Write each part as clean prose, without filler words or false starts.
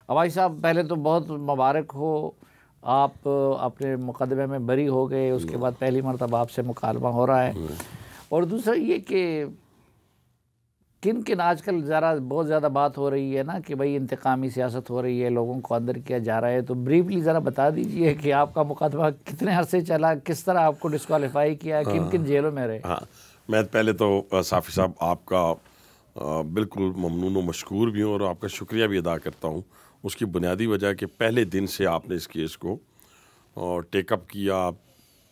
भाई साहब, पहले तो बहुत मुबारक हो, आप अपने मुकदमे में बरी हो गए, उसके बाद पहली मरतबा आपसे मुकालमा हो रहा है। और दूसरा ये कि किन किन आजकल ज़रा बहुत ज़्यादा बात हो रही है ना कि भाई इंतकामी सियासत हो रही है, लोगों को अंदर किया जा रहा है, तो ब्रीफली ज़रा बता दीजिए कि आपका मुकदमा कितने अरसे चला, किस तरह आपको डिस्क्वालीफाई किया, किन किन जेलों में रहे। हाँ, मैं पहले तो साफ़ी साहब आपका बिल्कुल ममनून व मशकूर भी हूँ और आपका शुक्रिया भी अदा करता हूँ। उसकी बुनियादी वजह कि पहले दिन से आपने इस केस को टेकअप किया,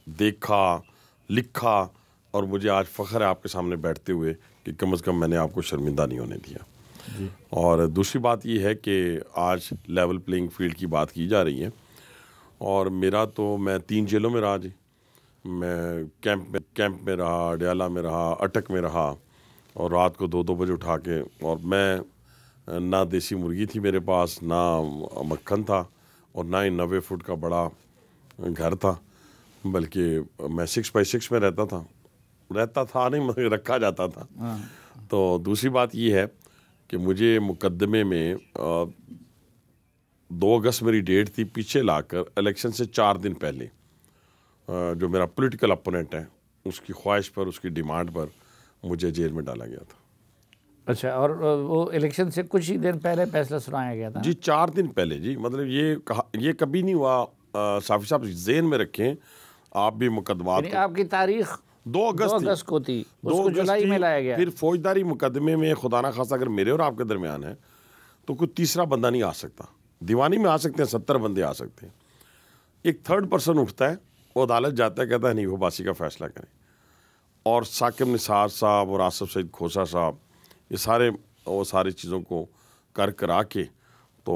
देखा, लिखा, और मुझे आज फ़ख्र है आपके सामने बैठते हुए कि कम से कम मैंने आपको शर्मिंदा नहीं होने दिया। जी। और दूसरी बात ये है कि आज लेवल प्लेइंग फील्ड की बात की जा रही है, और मेरा तो मैं 3 जेलों में रहा जी। मैं कैंप में रहा, अडयाला में रहा, अटक में रहा, और रात को 2-2 बजे उठा के, और मैं ना देसी मुर्गी थी मेरे पास, ना मक्खन था, और ना ही 90 फुट का बड़ा घर था, बल्कि मैं 6x6 में रहता था नहीं, मतलब रखा जाता था। तो दूसरी बात ये है कि मुझे मुकदमे में 2 अगस्त मेरी डेट थी, पीछे लाकर इलेक्शन से 4 दिन पहले जो मेरा पॉलिटिकल अपोनेंट है उसकी ख्वाहिश पर, उसकी डिमांड पर मुझे जेल में डाला गया था। अच्छा, और वो इलेक्शन से कुछ ही दिन पहले फैसला सुनाया गया था जी, 4 दिन पहले जी। मतलब ये कभी नहीं हुआ। साफ़ी साहब ज़हन में रखें, आप भी मुकदमात को, आपकी तारीख 2 अगस्त को थी, 2 उसको अगस्त जुलाई में लाया गया। फिर फौजदारी मुकदमे में खुदा ना खासा अगर मेरे और आपके दरमियान है तो कोई तीसरा बंदा नहीं आ सकता। दीवानी में आ सकते हैं 70 बंदे आ सकते हैं, एक थर्ड पर्सन उठता है, वो अदालत जाता है, कहता है नहीं वो बासी का फ़ैसला करें। और साकिब निसार साहब और आसिफ सईद खोसा साहब, ये सारी चीज़ों को करा के तो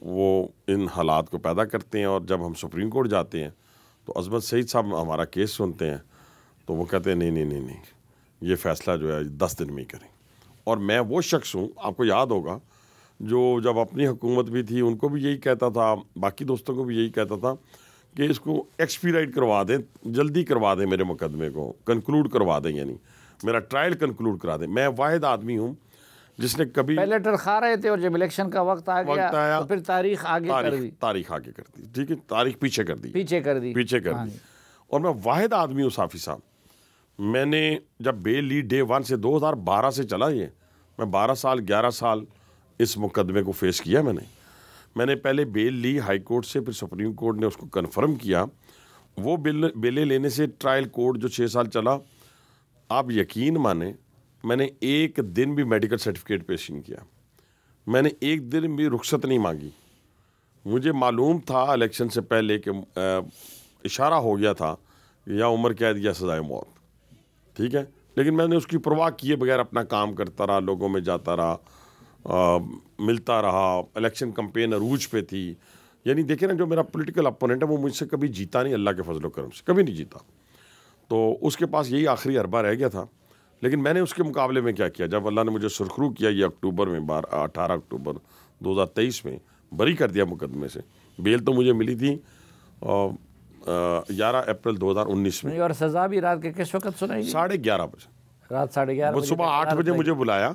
वो इन हालात को पैदा करते हैं। और जब हम सुप्रीम कोर्ट जाते हैं तो अजमत सईद साहब हमारा केस सुनते हैं, तो वो कहते हैं नहीं, ये फ़ैसला जो है 10 दिन में ही करें। और मैं वो शख्स हूँ, आपको याद होगा, जो जब अपनी हुकूमत भी थी उनको भी यही कहता था, बाकी दोस्तों को भी यही कहता था कि इसको एक्सपीराइट करवा दें, जल्दी करवा दें, मेरे मुकदमे को कंक्लूड करवा दें, यानी मेरा ट्रायल कंक्लूड करा दें। मैं वाहिद आदमी हूँ जिसने कभी पहले टरखा रहे थे और जब इलेक्शन का वक्त आया तो फिर तारीख आगे कर दी, ठीक है, तारीख पीछे कर दी। हाँ। और मैं वाहिद आदमी हूँ साफ़ी साहब, मैंने जब बेल ली डे 1 से 2012 से चला ये, मैं 12 साल 11 साल इस मुकदमे को फेस किया। मैंने पहले बेल ली हाई कोर्ट से, फिर सुप्रीम कोर्ट ने उसको कन्फर्म किया। वो बेलें लेने से ट्रायल कोर्ट जो 6 साल चला, आप यकीन माने मैंने एक दिन भी मेडिकल सर्टिफिकेट पेश नहीं किया, मैंने एक दिन भी रुख्सत नहीं मांगी। मुझे मालूम था इलेक्शन से पहले कि इशारा हो गया था कि या उम्र कैद या सजाए मौत, ठीक है, लेकिन मैंने उसकी परवाह किए बगैर अपना काम करता रहा, लोगों में जाता रहा, मिलता रहा। इलेक्शन कैंपेन अरूज पे थी, यानी देखें ना, जो मेरा पॉलिटिकल अपोनेंट है वो मुझसे कभी जीता नहीं, अल्लाह के फजल करम से कभी नहीं जीता। तो उसके पास यही आखिरी अरबा रह गया था। लेकिन मैंने उसके मुकाबले में क्या किया, जब अल्लाह ने मुझे सुरखरू किया, ये अक्टूबर में 18 अक्टूबर 2023 में बरी कर दिया मुकदमे से। बेल तो मुझे मिली थी 11 अप्रैल 2019 में। और सज़ा भी रात के किस वक्त सुनाई? 11:30 बजे, रात 11:30 बजे। सुबह 8 बजे मुझे बुलाया,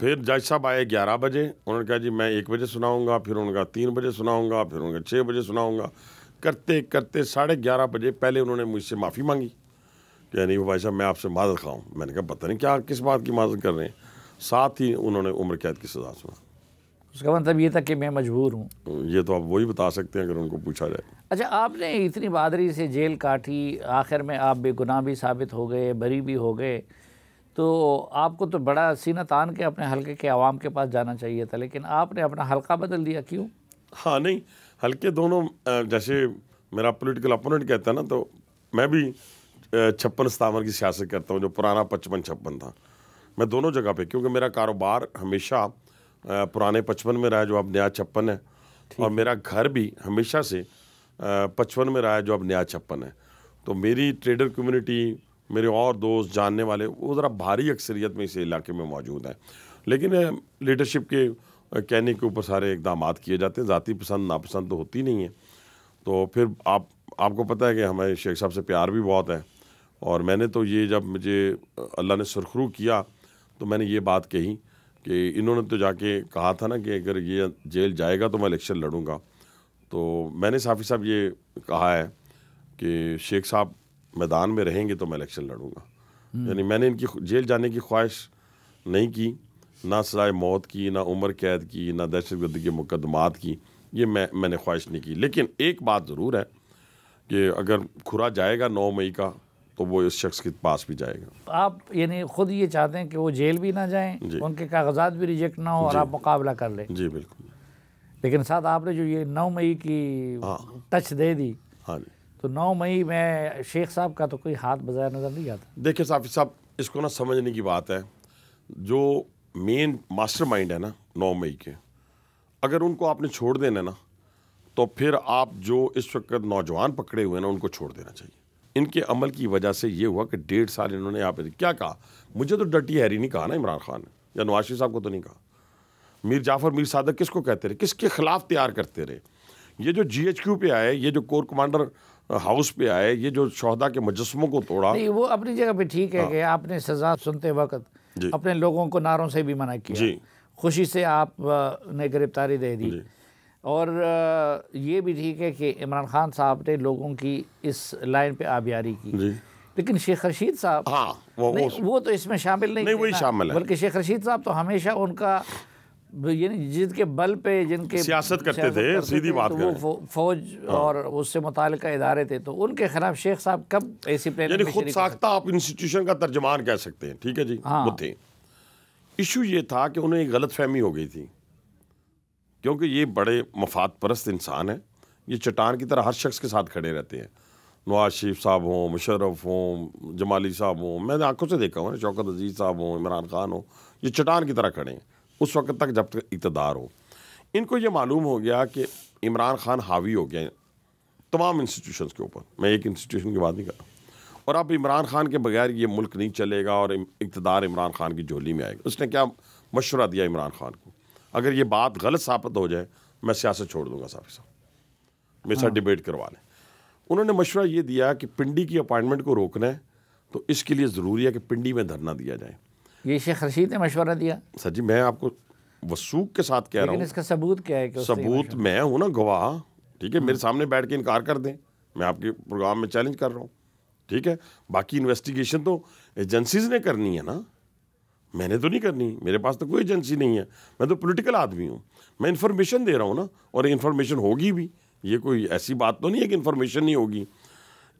फिर जज साहब आए 11 बजे, उन्होंने कहा जी मैं 1 बजे सुनाऊंगा, फिर उन्होंने कहा 3 बजे सुनाऊंगा, फिर उन्होंने 6 बजे सुनाऊंगा। करते करते 11:30 बजे पहले उन्होंने मुझसे माफ़ी मांगी कि नहीं भाई साहब मैं आपसे माजरत खाऊँ। मैंने कहा पता नहीं क्या किस बात की माजरत कर रहे हैं। साथ ही उन्होंने उम्र कैद की सज़ा सुना। उसका मतलब ये था कि मैं मजबूर हूँ। ये तो आप वही बता सकते हैं अगर उनको पूछा जाए। अच्छा, आपने इतनी बहादुरी से जेल काटी, आखिर में आप बेगुनाह भी साबित हो गए, बरी भी हो गए, तो आपको तो बड़ा सीना तान के अपने हल्के के आवाम के पास जाना चाहिए था, लेकिन आपने अपना हल्का बदल दिया, क्यों? हाँ नहीं, हल्के दोनों, जैसे मेरा पॉलिटिकल अपोनेंट कहता है ना, तो मैं भी 56-57 की सियासत करता हूँ, जो पुराना 55-56 था। मैं दोनों जगह पे, क्योंकि मेरा कारोबार हमेशा पुराने 55 में रहा है जो अब नया 56 है, और मेरा घर भी हमेशा से 55 में रहा है जो अब नया 56 है। तो मेरी ट्रेडर कम्युनिटी, मेरे और दोस्त जानने वाले, वो ज़रा भारी अक्सरियत में इस इलाके में मौजूद हैं। लेकिन लीडरशिप के कहने के ऊपर सारे इकदाम किए जाते हैं, ज़ाती पसंद नापसंद तो होती नहीं है। तो फिर आपको पता है कि हमें शेख साहब से प्यार भी बहुत है, और मैंने तो ये, जब मुझे अल्लाह ने सुरखरू किया तो मैंने ये बात कही कि इन्होंने तो जाके कहा था ना कि अगर ये जेल जाएगा तो मैं इलेक्शन लड़ूंगा। तो मैंने साफ़ी साहब ये कहा है कि शेख साहब मैदान में रहेंगे तो मैं इलेक्शन लड़ूंगा। यानी मैंने इनकी जेल जाने की ख्वाहिश नहीं की, ना सजाए मौत की, ना उम्र कैद की, ना दहशतगर्दी के मुकदमात की, ये मैंने ख्वाहिश नहीं की। लेकिन एक बात ज़रूर है कि अगर खुरा जाएगा 9 मई का तो वो इस शख्स के पास भी जाएगा। आप यानी खुद ये चाहते हैं कि वो जेल भी ना जाएं, उनके कागजात भी रिजेक्ट ना हो और आप मुकाबला कर लें? जी बिल्कुल। लेकिन साथ आपने जो ये 9 मई की टच दे दी, हाँ जी, तो 9 मई में शेख साहब का तो कोई हाथ बजाया नज़र नहीं आता। देखिए साफ़ी साहब, इसको ना समझने की बात है, जो मेन मास्टरमाइंड है ना 9 मई के, अगर उनको आपने छोड़ देना ना तो फिर आप जो इस वक्त नौजवान पकड़े हुए हैं ना उनको छोड़ देना चाहिए। इनके अमल की वजह से ये हुआ कि 1.5 साल इन्होंने यहाँ पे क्या कहा, मुझे तो डर्टी हैरी नहीं कहा ना इमरान खान ने, या नवाज शरीफ साहब को तो नहीं कहा। मीर जाफ़र मीर सादक किसको कहते रहे, किसके खिलाफ तैयार करते रहे। ये जो GHQ पे आए, ये जो कोर कमांडर हाउस पे आए, ये जो शहदा के मुजस्समों को तोड़ा, नहीं वो अपनी जगह पे ठीक है कि आपने सजा सुनते वक्त अपने लोगों को नारों से भी मना किया, खुशी से आप ने गिरफ्तारी दे दी, और ये भी ठीक है कि इमरान खान साहब ने लोगों की इस लाइन पे आबियारी की। लेकिन शेख रशीद साहब वो तो इसमें शामिल नहीं, वही शामिल है, बल्कि शेख रशीद साहब तो हमेशा उनका यानी जिनके बल पे जिनके सियासत करते थे, सीधी बात तो वो फौज और उससे मुताल्लिका इदारे थे, तो उनके खिलाफ शेख साहब कब ऐसी यानी खुद साख्ता आप इंस्टीट्यूशन का तर्जमान कह सकते हैं, ठीक है जी। वो थे, इशू ये था कि उन्हें एक गलत फहमी हो गई थी, क्योंकि ये बड़े मफाद परस्त इंसान हैं, ये चट्टान की तरह हर शख्स के साथ खड़े रहते हैं। नवाज शरीफ साहब हों, मुशर्रफ हों, जमाली साहब हों, मैंने आंखों से देखा हूँ, शौकत अजीज साहब हों, इमरान खान हो, ये चट्टान की तरह खड़े हैं उस वक्त तक जब तक इक़्तिदार हो। इनको ये मालूम हो गया कि इमरान खान हावी हो गया तमाम इंस्टीट्यूशंस के ऊपर, मैं एक इंस्टीट्यूशन की बात नहीं कर रहा, और अब इमरान खान के बगैर ये मुल्क नहीं चलेगा और इक़्तिदार इमरान खान की झोली में आएगा। उसने क्या मशवरा दिया इमरान खान को, अगर ये बात गलत साबित हो जाए मैं सियासत छोड़ दूंगा, साफ़ी साहब मेरे साथ डिबेट करवा लें। उन्होंने मशवरा ये दिया कि पिंडी की अपॉइंटमेंट को रोकना है तो इसके लिए ज़रूरी है कि पिंडी में धरना दिया जाए। ये शेख रशीद ने मशवरा दिया? सर जी मैं आपको वसूख के साथ कह रहा हूँ। इसका सबूत क्या है? सबूत मैं हूँ ना गवाह, ठीक है, मेरे सामने बैठ के इनकार कर दें, मैं आपके प्रोग्राम में चैलेंज कर रहा हूँ, ठीक है। बाकी इन्वेस्टिगेशन तो एजेंसीज ने करनी है ना, मैंने तो नहीं करनी, मेरे पास तो कोई एजेंसी नहीं है, मैं तो पॉलिटिकल आदमी हूँ, मैं इन्फॉर्मेशन दे रहा हूँ ना, और इन्फॉर्मेशन होगी भी, ये कोई ऐसी बात तो नहीं है कि इन्फॉर्मेशन नहीं होगी।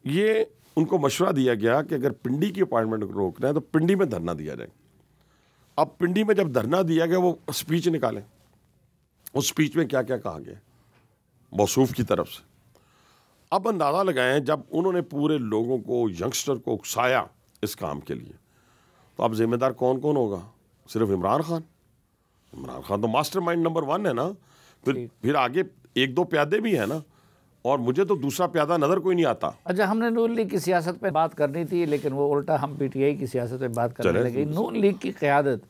ये उनको मशवरा दिया गया कि अगर पिंडी की अपॉइंटमेंट को रोकना है तो पिंडी में धरना दिया जाए। अब पिंडी में जब धरना दिया गया वो स्पीच निकालें, उस स्पीच में क्या क्या कहा गया मौसूफ की तरफ से। अब अंदाज़ा लगाएं, जब उन्होंने पूरे लोगों को, यंगस्टर को उकसाया इस काम के लिए, तो अब जिम्मेदार कौन कौन होगा? सिर्फ इमरान खान? इमरान खान तो मास्टरमाइंड नंबर 1 है ना, फिर आगे 1-2 प्यादे भी है ना, और मुझे तो दूसरा प्यादा नज़र कोई नहीं आता। अच्छा, हमने नून लीग की सियासत पे बात करनी थी, लेकिन वो उल्टा हम PTI की सियासत पे बात करने लगे। नून लीग की क़यादत,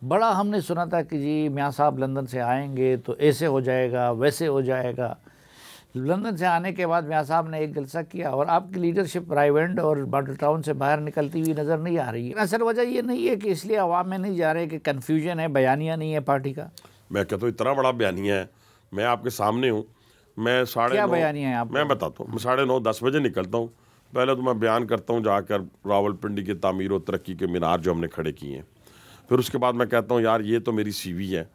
बड़ा हमने सुना था कि जी मियाँ साहब लंदन से आएंगे तो ऐसे हो जाएगा, वैसे हो जाएगा। लंदन से आने के बाद मियाँ साहब ने एक जलसा किया और आपकी लीडरशिप रायवेंड और मॉडल टाउन से बाहर निकलती हुई नज़र नहीं आ रही है। असल वजह ये नहीं है कि इसलिए अवाम में नहीं जा रहे कि कन्फ्यूजन है, बयानिया नहीं है पार्टी का? मैं कहता हूँ इतना बड़ा बयानिया है, मैं आपके सामने हूँ, मैं 9:30 बयानिया है आप? मैं बताता हूँ, मैं 9:30-10 बजे निकलता हूँ। पहले तो मैं बयान करता हूँ जाकर रावलपिंडी के तामीर और तरक्की के मीनार जो हमने खड़े किए हैं। फिर उसके बाद मैं कहता हूँ यार ये तो मेरी CV है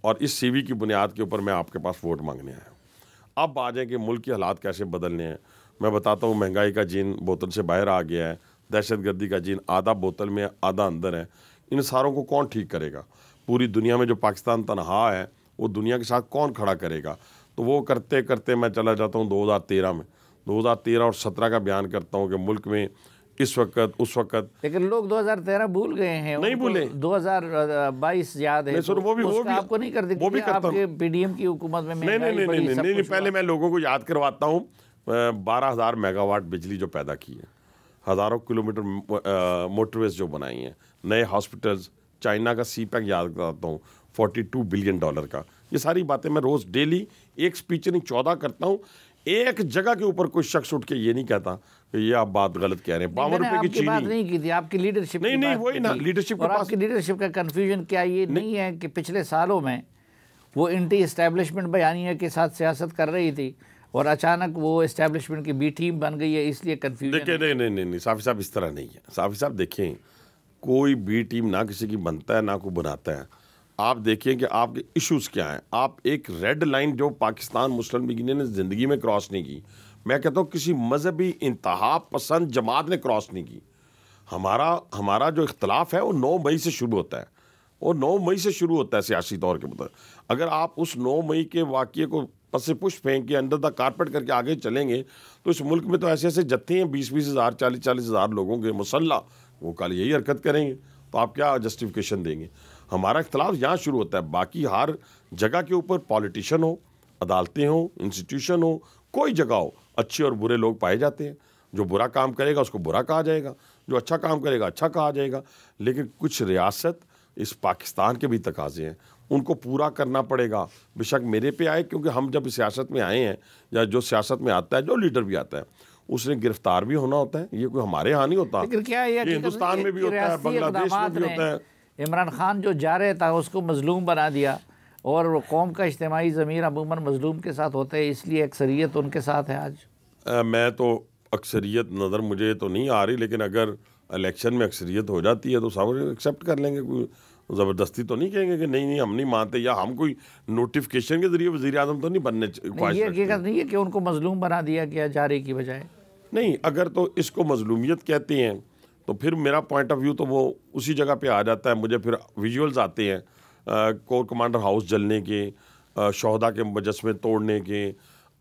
और इस CV की बुनियाद के ऊपर मैं आपके पास वोट मांगने आया हूँ। अब आ जाए कि मुल्क के हालात कैसे बदलने हैं। मैं बताता हूँ महंगाई का जीन बोतल से बाहर आ गया है, दहशतगर्दी का जीन आधा बोतल में आधा अंदर है। इन सारों को कौन ठीक करेगा? पूरी दुनिया में जो पाकिस्तान तनहा है वो दुनिया के साथ कौन खड़ा करेगा? तो वो करते करते मैं चला जाता हूँ 2013 में, 2013 और 17 का बयान करता हूँ कि मुल्क में इस वक्त उस वक्त। लेकिन लोग 2013 भूल गए हैं, नहीं भूले, 2022 याद है। नहीं सर, वो भी आपको नहीं करते? वो भी करता आपके PDM की हुकूमत में नहीं, पहले मैं लोगों को याद करवाता हूँ 12,000 मेगावाट बिजली जो पैदा की है, हज़ारों किलोमीटर मोटरवेज जो बनाई हैं, नए हॉस्पिटल्स, चाइना का CPEC याद कराता हूँ $42 बिलियन का। ये सारी बातें मैं रोज़ डेली एक स्पीच नहीं 14 करता हूँ। एक जगह के ऊपर कोई शख्स उठ के ये नहीं कहता कि ये आप बात गलत कह रहे हैं। 52 रुपए की चीनी बात नहीं की थी, आपकी लीडरशिप नहीं वही ना, लीडरशिप और आपकी लीडरशिप का कंफ्यूजन क्या ये नहीं है कि पिछले सालों में वो एंटी एस्टेब्लिशमेंट बयानिया के साथ सियासत कर रही थी और अचानक वो एस्टेब्लिशमेंट की बी टीम बन गई है, इसलिए कंफ्यूजन। देखिए नहीं साफी साहब इस तरह नहीं है। साफी साहब देखें, कोई बी टीम ना किसी की बनता है ना कोई बनाता है। आप देखिए कि आपके इश्यूज क्या हैं। आप एक रेड लाइन जो पाकिस्तान मुस्लिम लीग ने ज़िंदगी में क्रॉस नहीं की, मैं कहता हूँ किसी मजहबी इंतहा पसंद जमात ने क्रॉस नहीं की। हमारा जो इख्तलाफ है वो 9 मई से शुरू होता है, वो 9 मई से शुरू होता है सियासी तौर के मतलब। अगर आप उस 9 मई के वाक़ये को पसे पुश फेंक के अंडर द कारपेट करके आगे चलेंगे तो इस मुल्क में तो ऐसे ऐसे जत्थे हैं 20-20 हज़ार 40-40 हज़ार लोगों के मुसल्ला, वो कल यही हरकत करेंगे तो आप क्या जस्टिफिकेशन देंगे। हमारा इख्तलाफ यहाँ शुरू होता है। बाकी हर जगह के ऊपर पॉलिटिशियन हो, अदालतें हो, इंस्टीट्यूशन हो, कोई जगह हो, अच्छे और बुरे लोग पाए जाते हैं। जो बुरा काम करेगा उसको बुरा कहा जाएगा, जो अच्छा काम करेगा अच्छा कहा जाएगा। लेकिन कुछ रियासत इस पाकिस्तान के भी तकाजे हैं, उनको पूरा करना पड़ेगा। बेशक मेरे पे आए, क्योंकि हम जब सियासत में आए हैं या जो सियासत में आता है, जो लीडर भी आता है, उसने गिरफ्तार भी होना होता है। ये कोई हमारे यहाँ नहीं होता, लेकिन क्या ये हिंदुस्तान में भी होता है, बांग्लादेश में भी होता है। इमरान खान जो जा रहे था उसको मजलूम बना दिया और कौम का इज्तिमाई ज़मीर अमूमन मजलूम के साथ होते हैं, इसलिए अक्सरियत उनके साथ है आज। मैं तो अक्सरियत नज़र मुझे तो नहीं आ रही, लेकिन अगर इलेक्शन में अक्सरियत हो जाती है तो सब एक्सेप्ट कर लेंगे। कोई ज़बरदस्ती तो नहीं कहेंगे कि नहीं हम नहीं मानते, या हम कोई नोटिफिकेशन के जरिए वज़ीर आज़म तो नहीं बनने। ये हकीकत नहीं है कि उनको मजलूम बना दिया गया जारी की बजाय। नहीं, अगर तो इसको मजलूमियत कहते हैं तो फिर मेरा पॉइंट ऑफ व्यू तो वो उसी जगह पे आ जाता है। मुझे फिर विजुअल्स आते हैं कोर कमांडर हाउस जलने के, शोहदा के मुजस्मे तोड़ने के,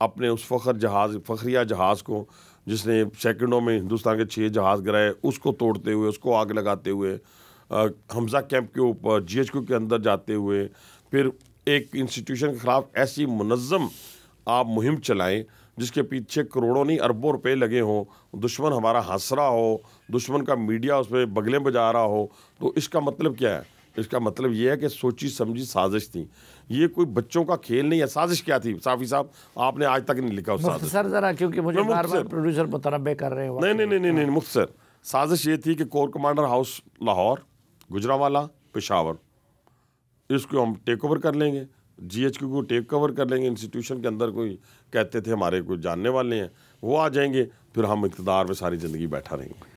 अपने उस फखरिया जहाज़ को जिसने सेकंडों में हिंदुस्तान के 6 जहाज़ गिराए उसको तोड़ते हुए, उसको आग लगाते हुए, हमजा कैंप के ऊपर GHQ के अंदर जाते हुए, फिर एक इंस्टीट्यूशन के ख़िलाफ़ ऐसी मुनज़्ज़म आप मुहिम चलाएं जिसके पीछे करोड़ों नहीं अरबों रुपए लगे हों, दुश्मन हमारा हंस रहा हो, दुश्मन का मीडिया उस पर बगलें बजा रहा हो, तो इसका मतलब क्या है? इसका मतलब ये है कि सोची समझी साजिश थी। ये कोई बच्चों का खेल नहीं है। साजिश क्या थी साफ़ी साहब, आपने आज तक नहीं लिखा उस साजिश। सर ज़रा, क्योंकि मुझे बार-बार प्रोड्यूसर मुतनब्बे कर रहे हैं। नहीं मुख्तसर साजिश ये थी कि core commander house Lahore, Gujranwala, Peshawar, इसको हम टेक ओवर कर लेंगे, GHQ को टेक ओवर कर लेंगे। इंस्टीट्यूशन के अंदर कोई कहते थे हमारे कोई जानने वाले हैं, वो आ जाएंगे, फिर हम इक़्तिदार में सारी ज़िंदगी बैठा रहेंगे।